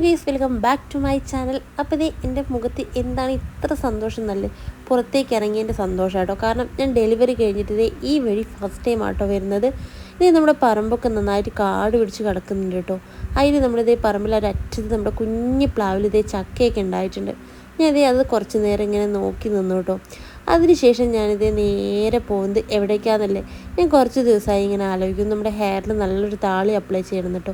Guys, welcome back to my channel. അപ്പോൾ ഇത് എൻ്റെ മുഖത്ത് എന്താണ് ഇത്ര സന്തോഷം എന്നല്ലേ, പുറത്തേക്ക് ഇറങ്ങിയതിൻ്റെ സന്തോഷം കേട്ടോ. കാരണം ഞാൻ ഡെലിവറി കഴിഞ്ഞിട്ട് ഈ വഴി ഫസ്റ്റ് ടൈം ആട്ടോ വരുന്നത്. ഇത് നമ്മുടെ പറമ്പൊക്കെ നന്നായിട്ട് കാട് പിടിച്ച് കിടക്കുന്നുണ്ട് കേട്ടോ. അതിൽ നമ്മളിതേ പറമ്പിൽ ഒരറ്റത്ത് നമ്മുടെ കുഞ്ഞു പ്ലാവിൽ ഇതേ ചക്കയൊക്കെ ഉണ്ടായിട്ടുണ്ട്. ഞാൻ അത് കുറച്ച് നേരം ഇങ്ങനെ നോക്കി നിന്നു കേട്ടോ. അതിനുശേഷം ഞാനിത് നേരെ പോകുന്നത് എവിടേക്കാണെന്നല്ലേ, ഞാൻ കുറച്ച് ദിവസമായി ഇങ്ങനെ ആലോചിക്കും നമ്മുടെ ഹെയറിൽ നല്ലൊരു താളി അപ്ലൈ ചെയ്യണം കേട്ടോ.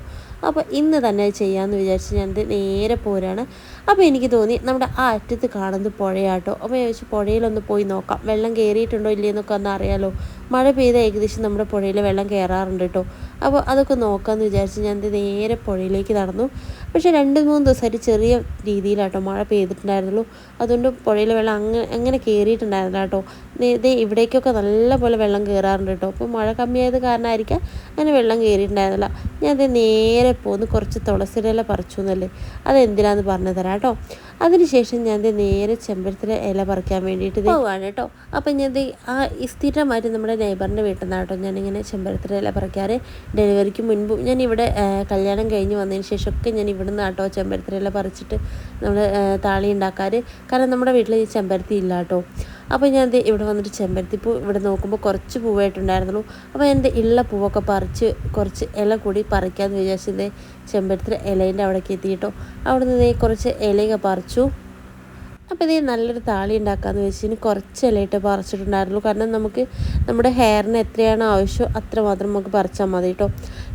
അപ്പോൾ ഇന്ന് തന്നെ ചെയ്യാമെന്ന് വിചാരിച്ച് ഞാനിത് നേരെ പോരാണ്. അപ്പോൾ എനിക്ക് തോന്നി നമ്മുടെ ആ അറ്റത്ത് കാണുന്നത് പുഴയാട്ടോ. അപ്പോൾ ഞാൻ ചോദിച്ചു പുഴയിലൊന്ന് പോയി നോക്കാം, വെള്ളം കയറിയിട്ടുണ്ടോ ഇല്ലയെന്നൊക്കെ ഒന്ന് അറിയാമല്ലോ. മഴ പെയ്ത ഏകദേശം നമ്മുടെ പുഴയിൽ വെള്ളം കയറാറുണ്ട് കേട്ടോ. അപ്പോൾ അതൊക്കെ നോക്കാമെന്ന് വിചാരിച്ച് ഞാനിത് നേരെ പുഴയിലേക്ക് നടന്നു. പക്ഷേ 2-3 ദിവസമായിട്ട് ചെറിയ രീതിയിലാട്ടോ മഴ പെയ്തിട്ടുണ്ടായിരുന്നുള്ളൂ. അതുകൊണ്ട് പുഴയിലെ വെള്ളം അങ്ങനെ കയറിയിട്ടുണ്ടായിരുന്നില്ല കേട്ടോ. ഇത് ഇവിടേക്കൊക്കെ നല്ലപോലെ വെള്ളം കയറാറുണ്ട് കേട്ടോ. അപ്പോൾ മഴ കമ്മിയായത് കാരണമായിരിക്കാം അങ്ങനെ വെള്ളം കയറിയിട്ടുണ്ടായിരുന്നില്ല. ഞാനത് നേരെ പോന്ന് കുറച്ച് തുളസിയില പറിച്ചു എന്നല്ലേ, അതെന്തിനാന്ന് പറഞ്ഞു തരാം കേട്ടോ. അതിനുശേഷം ഞാനത് നേരെ ചെമ്പരത്തിലെ ഇല പറിക്കാൻ വേണ്ടിയിട്ട് പോവാണ് കേട്ടോ. അപ്പം ഞാനത് സ്ഥിരമായിട്ട് നമ്മുടെ നെയ്ബറിൻ്റെ വീട്ടിൽ നിന്നാണ് കേട്ടോ ഞാനിങ്ങനെ ചെമ്പരത്തിലെ ഇല പറിക്കാറ്. ഡെലിവറിക്ക് മുൻപ് ഞാൻ ഇവിടെ കല്യാണം കഴിഞ്ഞ് വന്നതിന് ശേഷമൊക്കെ ഞാൻ ഇവിടെ നിന്ന് കേട്ടോ ചെമ്പരത്തിലെ ഇല പറിച്ചിട്ട് നമ്മൾ താളി ഉണ്ടാക്കാറ്. കാരണം നമ്മുടെ വീട്ടിൽ ഈ ചെമ്പരത്തി ഇല്ല കേട്ടോ. അപ്പോൾ ഞാൻ ഇവിടെ വന്നിട്ട് ചെമ്പരത്തിപ്പൂ ഇവിടെ നോക്കുമ്പോൾ കുറച്ച് പൂവായിട്ടുണ്ടായിരുന്നുള്ളൂ. അപ്പോൾ എൻ്റെ ഉള്ള പൂവൊക്കെ പറിച്ച് കുറച്ച് ഇല കൂടി പറിക്കാമെന്ന് വിചാരിച്ചത് ചെമ്പരത്തി ഇലേൻ്റെ അവിടേക്ക് എത്തിയിട്ടോ. അവിടെ നിന്ന് കുറച്ച് ഇലയൊക്കെ പറിച്ചു. അപ്പോൾ നല്ലൊരു താളി ഉണ്ടാക്കാമെന്ന് വെച്ചിന് കുറച്ച് ഇലയിട്ട് പറിച്ചിട്ടുണ്ടായിരുന്നുള്ളൂ. കാരണം നമുക്ക് നമ്മുടെ ഹെയറിന് എത്രയാണോ ആവശ്യം അത്രമാത്രം നമുക്ക് പറിച്ചാൽ മതി കേട്ടോ.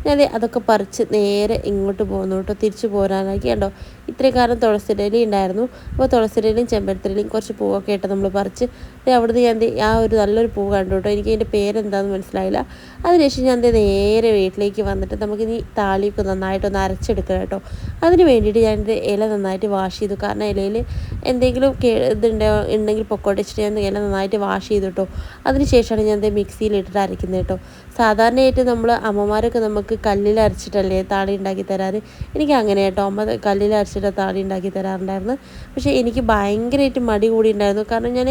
ഞാൻ അതൊക്കെ പറിച്ച് നേരെ ഇങ്ങോട്ട് പോകുന്നു കേട്ടോ, തിരിച്ച് പോരാനാക്കി കേട്ടോ. ഇത്രയും കാലം തുളസിയിലയും ഉണ്ടായിരുന്നു. അപ്പോൾ തുളസിയിലയും ചെമ്പരത്തിയിലയും കുറച്ച് പൂവൊക്കെ ആയിട്ട് നമ്മൾ പറിച്ച് അവിടുന്ന് ഞാൻ ഒരു നല്ലൊരു പൂ കണ്ടു കേട്ടോ. എനിക്ക് അതിൻ്റെ പേരെന്താണെന്ന് മനസ്സിലായില്ല. അതിനുശേഷം ഞാൻ നേരെ വീട്ടിലേക്ക് വന്നിട്ട് നമുക്ക് ഇനി താളിയൊക്കെ നന്നായിട്ടൊന്ന് അരച്ചെടുക്കണം കേട്ടോ. അതിന് വേണ്ടിയിട്ട് ഞാൻ ഇല നന്നായിട്ട് വാഷ് ചെയ്തു. കാരണം ഇലയിൽ എന്തെങ്കിലും ഉണ്ടെങ്കിൽ പൊക്കോട്ടെ വെച്ചിട്ട് ഞാൻ ഇല നന്നായിട്ട് വാഷ് ചെയ്തു കേട്ടോ. അതിന് ശേഷമാണ് ഞാൻ മിക്സിയിലിട്ടിട്ട് അരയ്ക്കുന്നത് കേട്ടോ. സാധാരണയായിട്ട് നമ്മൾ അമ്മമാരൊക്കെ നമുക്ക് കല്ലിൽ അരച്ചിട്ടല്ലേ താളി ഉണ്ടാക്കി തരാറ്. എനിക്ക് അങ്ങനെ കേട്ടോ, അമ്മ കല്ലിൽ അരച്ചിട്ട് താളി ഉണ്ടാക്കി തരാറുണ്ടായിരുന്നു. പക്ഷേ എനിക്ക് ഭയങ്കരമായിട്ട് മടി കൂടി ഉണ്ടായിരുന്നു. കാരണം ഞാൻ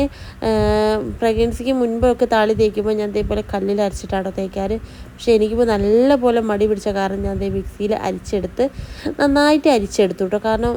പ്രഗ്നൻസിക്ക് മുൻപൊക്കെ താളി തേക്കുമ്പോൾ ഞാൻ ഇതേപോലെ കല്ലിൽ അരച്ചിട്ടാണോ തേക്കാറ്. പക്ഷേ എനിക്കിപ്പോൾ നല്ല പോലെ മടി പിടിച്ച കാരണം ഞാൻ മിക്സിയിൽ അരിച്ചെടുത്ത് നന്നായിട്ട് അരിച്ചെടുത്തു കേട്ടോ. കാരണം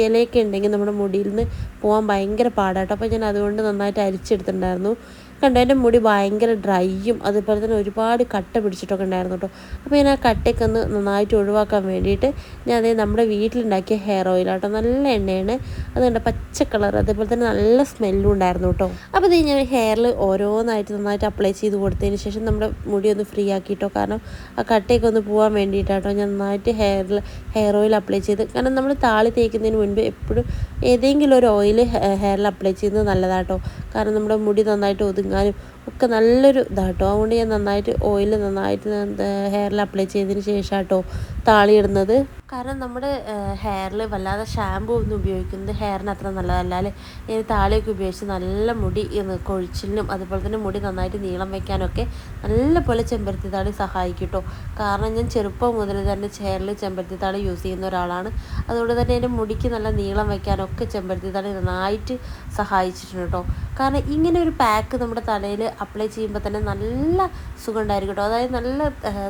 ഇലയൊക്കെ ഉണ്ടെങ്കിൽ നമ്മുടെ മുടിയിൽ നിന്ന് പോകാൻ ഭയങ്കര പാടാട്ടോ. അപ്പോൾ ഞാൻ അതുകൊണ്ട് നന്നായിട്ട് അരിച്ചെടുത്തിട്ടുണ്ടായിരുന്നു. കണ്ടോ, എൻ്റെ മുടി ഭയങ്കര ഡ്രൈയും അതുപോലെ തന്നെ ഒരുപാട് കട്ട പിടിച്ചിട്ടൊക്കെ ഉണ്ടായിരുന്നു കേട്ടോ. അപ്പോൾ ഞാൻ ആ കട്ടയൊക്കെ ഒന്ന് നന്നായിട്ട് ഒഴിവാക്കാൻ വേണ്ടിയിട്ട് ഞാൻ നമ്മുടെ വീട്ടിലുണ്ടാക്കിയ ഹെയർ ഓയിലാട്ടോ. നല്ല എണ്ണയാണ്, അതുകൊണ്ട് പച്ച കളർ, അതേപോലെ തന്നെ നല്ല സ്മെല്ലും ഉണ്ടായിരുന്നു കേട്ടോ. അപ്പോൾ ഞാൻ ഹെയറിൽ ഓരോന്നായിട്ട് നന്നായിട്ട് അപ്ലൈ ചെയ്ത് കൊടുത്തതിന് ശേഷം നമ്മുടെ മുടി ഒന്ന് ഫ്രീ ആക്കിയിട്ടോ. കാരണം ആ കട്ടയൊക്കെ ഒന്ന് പോകാൻ വേണ്ടിയിട്ടാട്ടോ ഞാൻ നന്നായിട്ട് ഹെയർ ഓയിൽ അപ്ലൈ ചെയ്ത്. കാരണം നമ്മൾ താളി തേക്കുന്നതിന് മുൻപ് എപ്പോഴും ഏതെങ്കിലും ഒരു ഓയിൽ ഹെയറിൽ അപ്ലൈ ചെയ്യുന്നത് നല്ലതാട്ടോ. കാരണം നമ്മുടെ മുടി നന്നായിട്ട് ഒതുങ്ങാനും ഒക്കെ നല്ലൊരു ഇതാട്ടോ. അതുകൊണ്ട് ഞാൻ നന്നായിട്ട് ഓയിൽ നന്നായിട്ട് ഹെയറിൽ അപ്ലൈ ചെയ്തതിന് ശേഷം കേട്ടോ താളി ഇടുന്നത്. കാരണം നമ്മുടെ ഹെയറിൽ വല്ലാതെ ഷാമ്പൂ ഒന്നും ഉപയോഗിക്കുന്നത് ഹെയറിന് അത്ര നല്ലതല്ല അല്ലേ. ഞാൻ താളിയൊക്കെ ഉപയോഗിച്ച് നല്ല മുടി കൊഴിച്ചിലിനും അതുപോലെ തന്നെ മുടി നന്നായിട്ട് നീളം വയ്ക്കാനൊക്കെ നല്ലപോലെ ചെമ്പരത്തി താളി സഹായിക്കും കേട്ടോ. കാരണം ഞാൻ ചെറുപ്പം മുതൽ തന്നെ ഹെയറിൽ ചെമ്പരത്തി താളി യൂസ് ചെയ്യുന്ന ഒരാളാണ്. അതുകൊണ്ട് തന്നെ എൻ്റെ മുടിക്ക് നല്ല നീളം വയ്ക്കാനൊക്കെ ചെമ്പരത്തി താളി നന്നായിട്ട് സഹായിച്ചിട്ടുണ്ട് കേട്ടോ. കാരണം ഇങ്ങനെ ഒരു പാക്ക് നമ്മുടെ തലയിൽ അപ്ലൈ ചെയ്യുമ്പോൾ തന്നെ നല്ല സുഖം ഉണ്ടായിരിക്കും കേട്ടോ. അതായത് നല്ല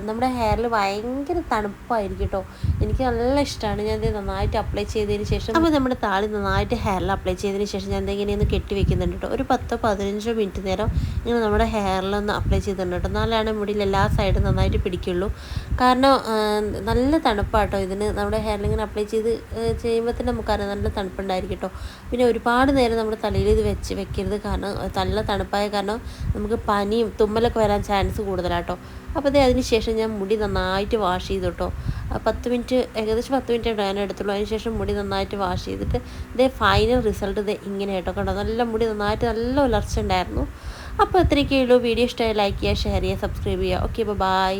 നമ്മുടെ ഹെയറിൽ ഭയങ്കര തണുപ്പായിരിക്കും കേട്ടോ. എനിക്ക് നല്ല ഇഷ്ടമാണ്. ഞാൻ നന്നായിട്ട് അപ്ലൈ ചെയ്തതിന് ശേഷം അപ്പോൾ നമ്മുടെ താളി നന്നായിട്ട് ഹെയറിൽ അപ്ലൈ ചെയ്തതിന് ശേഷം ഞാൻ ഇങ്ങനെയൊന്ന് കെട്ടി വെക്കുന്നുണ്ട് കേട്ടോ. ഒരു 10-15 മിനിറ്റ് നേരം ഇങ്ങനെ നമ്മുടെ ഹെയറിലൊന്ന് അപ്ലൈ ചെയ്തിട്ടുണ്ട് കേട്ടോ. എന്നാലാണ് മുടിയിൽ എല്ലാ സൈഡും നന്നായിട്ട് പിടിക്കുള്ളൂ. കാരണം നല്ല തണുപ്പാട്ടോ ഇതിന്. നമ്മുടെ ഹെയറിൽ ഇങ്ങനെ അപ്ലൈ ചെയ്യുമ്പോൾ തന്നെ നമുക്കറിയാം നല്ല തണുപ്പുണ്ടായിരിക്കും കേട്ടോ. പിന്നെ ഒരുപാട് നേരം നമ്മുടെ തലയിൽ ഇത് വെക്കരുത്. കാരണം നല്ല തണുപ്പായ കാരണം നമുക്ക് പനിയും തുമ്മലൊക്കെ വരാൻ ചാൻസ് കൂടുതലാട്ടോ. അപ്പോൾ അതിന് ശേഷം ഞാൻ മുടി നന്നായിട്ട് വാഷ് ചെയ്തു കേട്ടോ. 10 മിനിറ്റ്, ഏകദേശം 10 മിനിറ്റ് ഞാൻ എടുത്തുള്ളൂ. അതിന് ശേഷം മുടി നന്നായിട്ട് വാഷ് ചെയ്തിട്ട് ഫൈനൽ റിസൾട്ട് ഇങ്ങനെ കേട്ടോ. കണ്ടോ, നല്ല മുടി നന്നായിട്ട് നല്ല ഉലർച്ച ഉണ്ടായിരുന്നു. അപ്പോൾ ഇത്രയൊക്കെ ഉള്ളൂ. വീഡിയോ ഇഷ്ടമായി ലൈക്ക് ചെയ്യുക, ഷെയർ ചെയ്യുക, സബ്സ്ക്രൈബ് ചെയ്യുക. Okay, by.